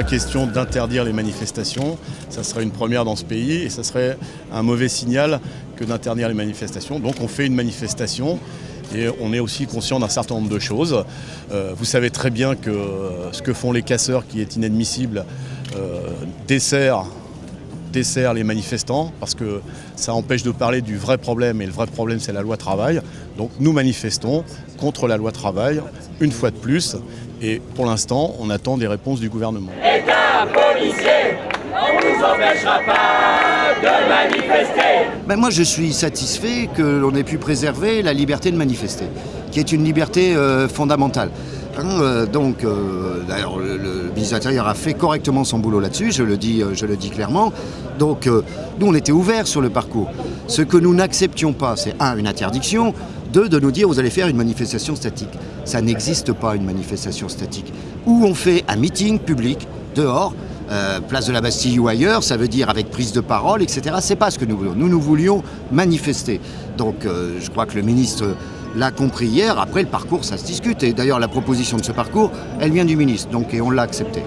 pas question d'interdire les manifestations. Ça serait une première dans ce pays et ça serait un mauvais signal que d'interdire les manifestations. Donc on fait une manifestation et on est aussi conscient d'un certain nombre de choses. Vous savez très bien que ce que font les casseurs, qui est inadmissible, dessert les manifestants parce que ça empêche de parler du vrai problème et le vrai problème c'est la loi travail. Donc nous manifestons contre la loi travail une fois de plus et pour l'instant on attend des réponses du gouvernement. État policier, on ne nous empêchera pas de manifester. Moi je suis satisfait que l'on ait pu préserver la liberté de manifester, qui est une liberté fondamentale. D'ailleurs, le ministre de l'Intérieur a fait correctement son boulot là-dessus, je le dis clairement. Donc, nous, on était ouverts sur le parcours. Ce que nous n'acceptions pas, c'est une interdiction, de nous dire, vous allez faire une manifestation statique. Ça n'existe pas, une manifestation statique. Où on fait un meeting public, dehors, place de la Bastille ou ailleurs, ça veut dire avec prise de parole, etc. C'est pas ce que nous voulions. Nous voulions manifester. Donc, je crois que le ministre l'a compris hier. Après, le parcours, ça se discute. Et d'ailleurs, la proposition de ce parcours, elle vient du ministre. Et on l'a accepté.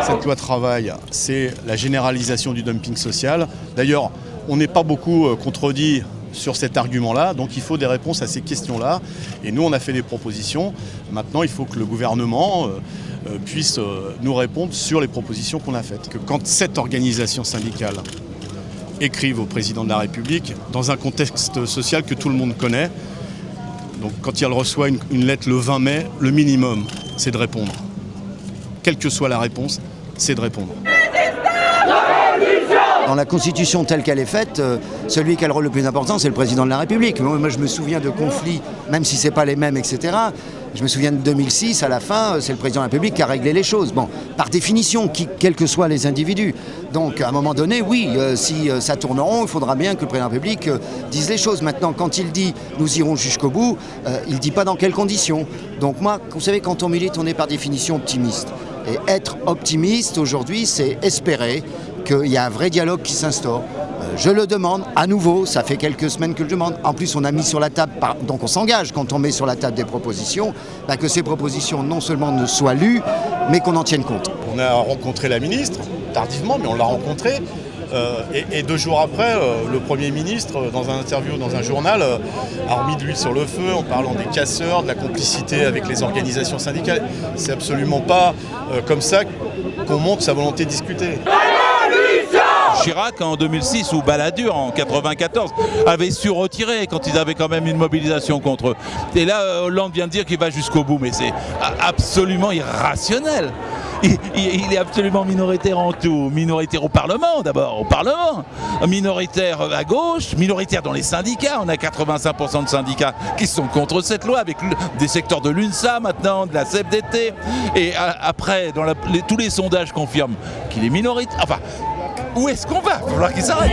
Cette loi travail, c'est la généralisation du dumping social. D'ailleurs, on n'est pas beaucoup contredit sur cet argument-là. Donc, il faut des réponses à ces questions-là. Et nous, on a fait des propositions. Maintenant, il faut que le gouvernement puisse nous répondre sur les propositions qu'on a faites. Que quand cette organisation syndicale écrivent au président de la République dans un contexte social que tout le monde connaît. Donc quand il reçoit une lettre le 20 mai, le minimum, c'est de répondre. Quelle que soit la réponse, c'est de répondre. Dans la Constitution telle qu'elle est faite, celui qui a le rôle le plus important, c'est le président de la République. Moi, je me souviens de conflits, même si ce n'est pas les mêmes, etc. Je me souviens de 2006, à la fin, c'est le président de la République qui a réglé les choses. Bon, par définition, quels que soient les individus. Donc, à un moment donné, oui, si ça tourne rond, il faudra bien que le président de la République dise les choses. Maintenant, quand il dit « nous irons jusqu'au bout », il ne dit pas dans quelles conditions. Donc moi, vous savez, quand on milite, on est par définition optimiste. Et être optimiste, aujourd'hui, c'est espérer qu'il y a un vrai dialogue qui s'instaure. Je le demande à nouveau, ça fait quelques semaines que je le demande. En plus, on a mis sur la table, donc on s'engage quand on met sur la table des propositions, que ces propositions non seulement ne soient lues, mais qu'on en tienne compte. On a rencontré la ministre, tardivement, mais on l'a rencontrée. Et 2 jours après, le Premier ministre, dans un interview dans un journal, a remis de l'huile sur le feu en parlant des casseurs, de la complicité avec les organisations syndicales. C'est absolument pas comme ça qu'on montre sa volonté de discuter. Chirac en 2006 ou Balladur en 94 avait su retirer quand ils avaient quand même une mobilisation contre eux. Et là, Hollande vient de dire qu'il va jusqu'au bout, mais c'est absolument irrationnel. Il est absolument minoritaire en tout. Minoritaire au Parlement d'abord, minoritaire à gauche, minoritaire dans les syndicats. On a 85% de syndicats qui sont contre cette loi, avec des secteurs de l'UNSA maintenant, de la CFDT. Et après, tous les sondages confirment qu'il est minoritaire. Enfin, où est-ce qu'on va ? Il va falloir qu'il s'arrête.